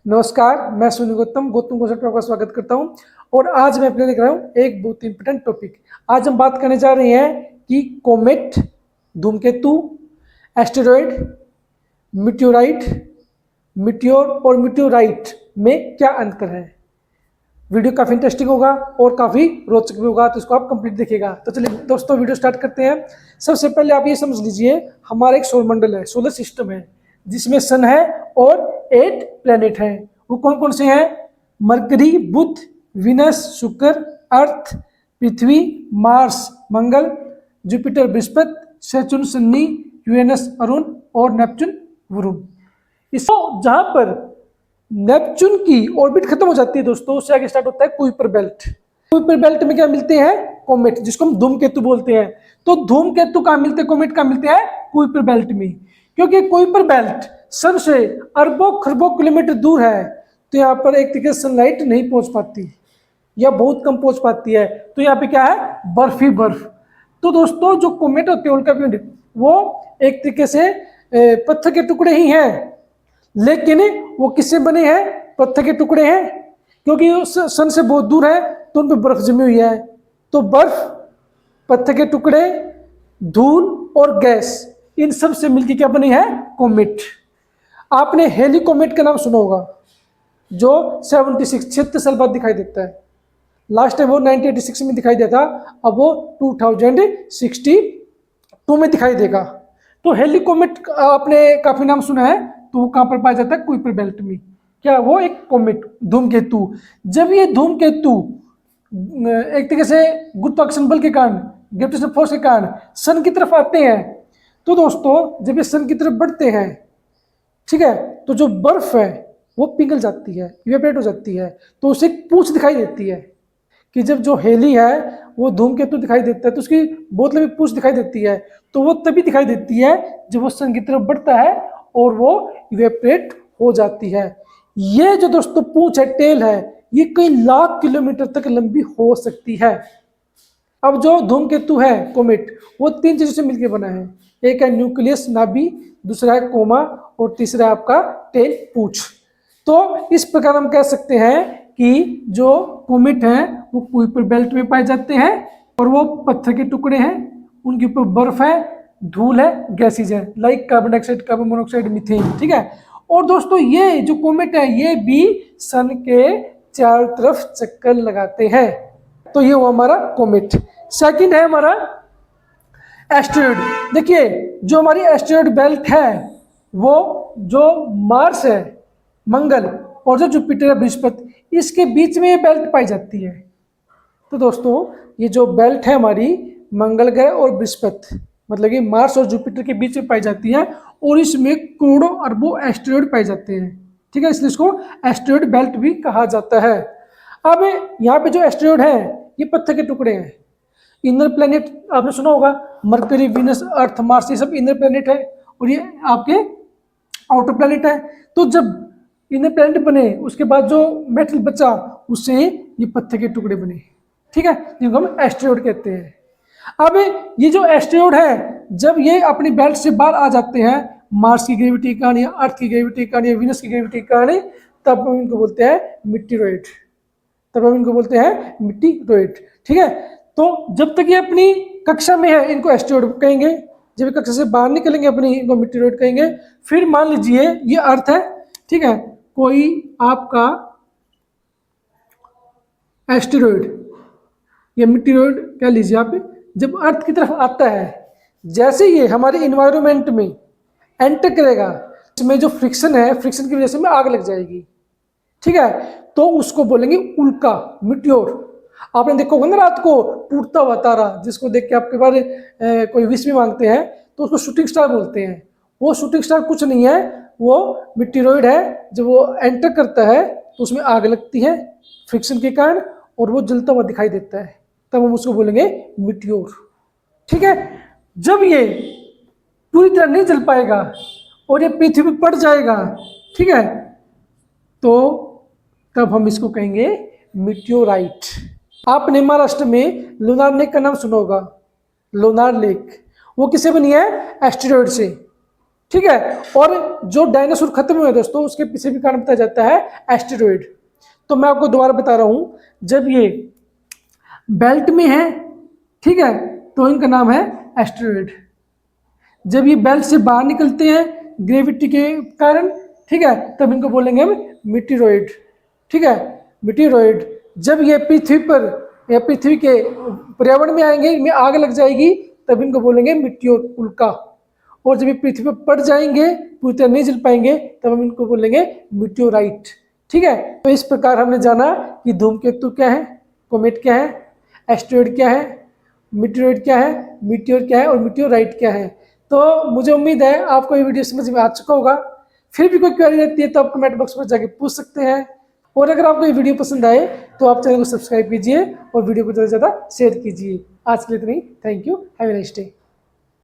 नमस्कार, मैं सुनील गौतम कौशल पर आपका स्वागत करता हूं। और आज मैं अपने लेकर आया हूं एक बहुत इंपॉर्टेंट टॉपिक। आज हम बात करने जा रहे हैं कि कोमेट, धूमकेतु, एस्टेरॉइड, मिट्योराइट, मिट्योर और मिट्योराइट में क्या अंतर है। वीडियो काफ़ी इंटरेस्टिंग होगा और काफ़ी रोचक भी होगा, तो इसको आप कंप्लीट देखिएगा। तो चलिए दोस्तों, वीडियो स्टार्ट करते हैं। सबसे पहले आप ये समझ लीजिए, हमारा एक सौर मंडल है, सोलर सिस्टम है, जिसमें सन है और 8 प्लैनेट हैं। वो कौन कौन से हैं? Mercury, Budh, Venus, Shukra, Earth, Prithvi, Mars, Mangal, Jupiter, Brihaspati, Saturn, Shani, Uranus, Arun और नेपच्यून, वरुण। इसको जहां पर नेपच्यून की ऑर्बिट खत्म हो जाती है दोस्तों, उससे आगे स्टार्ट होता है कुइपर बेल्ट। कुइपर बेल्ट में क्या मिलते हैं? कोमेट, जिसको हम धूमकेतु बोलते हैं। तो धूमकेतु कहाँ मिलते हैं, कोमेट कहाँ मिलते हैं? कुइपर बेल्ट में। क्योंकि कुइपर बेल्ट सन से अरबों खरबों किलोमीटर दूर है, तो यहाँ पर एक तरीके से सनलाइट नहीं पहुंच पाती या बहुत कम पहुंच पाती है। तो यहाँ पे क्या है? बर्फ ही बर्फ। तो दोस्तों, जो कोमेट होते हैं उल्का पिंड, वो एक तरीके से पत्थर के टुकड़े ही हैं, लेकिन वो किससे बने हैं? पत्थर के टुकड़े हैं। क्योंकि सन से बहुत दूर है तो उन पर बर्फ जमी हुई है। तो बर्फ, पत्थर के टुकड़े, धूल और गैस, इन सब से मिलकर क्या बनी है? कोमेट। आपने हेली कोमेट का नाम सुना होगा, जो 76 साल बाद दिखाई देता है। लास्ट टाइम वो 1986 में दिखाई दिया था, अब वो 2062 में दिखाई देगा। तो हेली कोमेट आपने काफी नाम सुना है। तो वो कहां पर पाया जाता है? कुइपर बेल्ट में। क्या वो? एक कोमेट, धूमकेतु। जब ये धूमकेतु एक तरीके से गुरुत्वाकर्षण बल के कारण, ग्रेविटेशनल फोर्स के कारण सन की तरफ आते हैं, तो दोस्तों जब ये सन की तरफ बढ़ते हैं, ठीक है, तो जो बर्फ है वो पिघल जाती है, इवेपोरेट हो जाती है। तो उसे एक पूंछ दिखाई देती है कि जब जो हेली है वो धूमकेतु दिखाई देता है, तो उसकी बहुत लंबी पूंछ दिखाई देती है। तो वो तभी दिखाई देती है जब वो सन की तरफ बढ़ता है और वो इवेपोरेट हो जाती है। ये जो दोस्तों पूंछ है, टेल है, ये कई लाख किलोमीटर तक लंबी हो सकती है। अब जो धूमकेतु है, कोमेट, वो 3 चीजों से मिलकर बना है। एक है न्यूक्लियस, नाभि, दूसरा है कोमा और तीसरा है आपका टेल, पूंछ। तो इस प्रकार हम कह सकते हैं कि जो कोमेट हैं वो कुइपर बेल्ट में पाए जाते हैं और वो पत्थर के टुकड़े हैं, उनके ऊपर बर्फ है, धूल है, गैसेज है, like carbon dioxide, carbon monoxide, methane, ठीक है। और दोस्तों, ये जो कोमेट है ये भी सन के चारों तरफ चक्कर लगाते हैं। तो ये हुआ हमारा कोमेट। सेकंड है हमारा एस्टेरॉइड। देखिए, जो हमारी एस्टेरॉइड बेल्ट है, वो जो मार्स है, मंगल, और जो जुपिटर है, बृहस्पति, इसके बीच में ये बेल्ट पाई जाती है। तो दोस्तों, ये जो बेल्ट है हमारी मंगल ग्रह और बृहस्पति, मतलब कि मार्स और जुपिटर के बीच में पाई जाती है, और इसमें करोड़ों अरबों एस्टेरॉइड पाए जाते हैं, ठीक है। इसलिए इसको एस्टेरॉइड बेल्ट भी कहा जाता है। अब यहाँ पे जो एस्टेरॉइड है ये पत्थर के टुकड़े हैं। इनर प्लेनेट आपने सुना होगा, मरकरी, विनस, अर्थ, मार्स, ये सब इनर प्लेनेट है, और ये आपके आउटर प्लेनेट है। तो जब इनर प्लेनेट बने, उसके बाद जो मेटल बचा, उससे ये पत्थर के टुकड़े बने, ठीक है, जिनको हम एस्टेरॉइड कहते हैं। अब ये जो एस्टेरॉइड है, जब ये अपनी बेल्ट से बाहर आ जाते हैं, मार्स की ग्रेविटी के कारण या अर्थ की ग्रेविटी के कारण या विनस की ग्रेविटी के कारण, तब हम इनको बोलते हैं मिट्टीरॉइड। मिट्टीरॉइड, ठीक है। तो जब तक ये अपनी कक्षा में है, इनको एस्टेरॉइड कहेंगे। जब कक्षा से बाहर निकलेंगे अपनी, इनको मिट्टीरॉइड कहेंगे। फिर मान लीजिए ये अर्थ है, ठीक है, कोई आपका एस्टेरॉइड या मिट्टीरॉइड कह लीजिए आप, जब अर्थ की तरफ आता है, जैसे ये हमारे इन्वायरमेंट में एंटर करेगा, इसमें जो फ्रिक्शन है, फ्रिक्शन की वजह से में आग लग जाएगी, ठीक है। तो उसको बोलेंगे उल्का, मिट्योर। आपने देखा होगा ना रात को टूटता हुआ तारा, जिसको देख के आपके बारे कोई विश भी मांगते हैं, तो उसको शूटिंग स्टार बोलते हैं। वो शूटिंग स्टार कुछ नहीं है, वो मिट्टीरॉइड है। जब वो एंटर करता है तो उसमें आग लगती है फ्रिक्शन के कारण, और वो जलता हुआ दिखाई देता है, तब हम उसको बोलेंगे मिट्योर, ठीक है। जब ये पूरी तरह नहीं जल पाएगा और ये पृथ्वी पर पड़ जाएगा, ठीक है, तो तब हम इसको कहेंगे मिट्योराइट। आपने महाराष्ट्र में लोनार लेक का नाम सुना होगा, लोनार लेक, वो किससे बनी है? एस्टेरॉइड से। ठीक है। और जो डायनासोर खत्म हुए दोस्तों, उसके पीछे भी कारण बताया जाता है एस्टेरॉइड। तो मैं आपको दोबारा बता रहा हूं, जब ये बेल्ट में है, ठीक है, तो इनका नाम है एस्टेरॉइड। जब ये बेल्ट से बाहर निकलते हैं ग्रेविटी के कारण, ठीक है, तब इनको बोलेंगे हम मीटेरॉइड, ठीक है, मीटेरॉइड। जब ये पृथ्वी पर या पृथ्वी के पर्यावरण में आएंगे, इनमें आग लग जाएगी, तब इनको बोलेंगे मिट्योर, उल्का। और जब ये पृथ्वी पर पड़ जाएंगे, पूरी तरह नहीं जल पाएंगे, तब हम इनको बोलेंगे मीटेओराइट, ठीक है। तो इस प्रकार हमने जाना कि धूमकेतु क्या है, कोमेट क्या है, एस्टेरॉइड क्या है, मीटेरॉइड क्या है, मीटियोर क्या है और मीटेओराइट क्या है। तो मुझे उम्मीद है आपको ये वीडियो समझ में आ चुका होगा। फिर भी कोई क्वेरी रहती है तो आप कमेंट बॉक्स में जाके पूछ सकते हैं। और अगर आपको ये वीडियो पसंद आए तो आप चैनल को सब्सक्राइब कीजिए और वीडियो को ज़्यादा से ज़्यादा शेयर कीजिए। आज के लिए इतना ही। Thank you, have a nice day.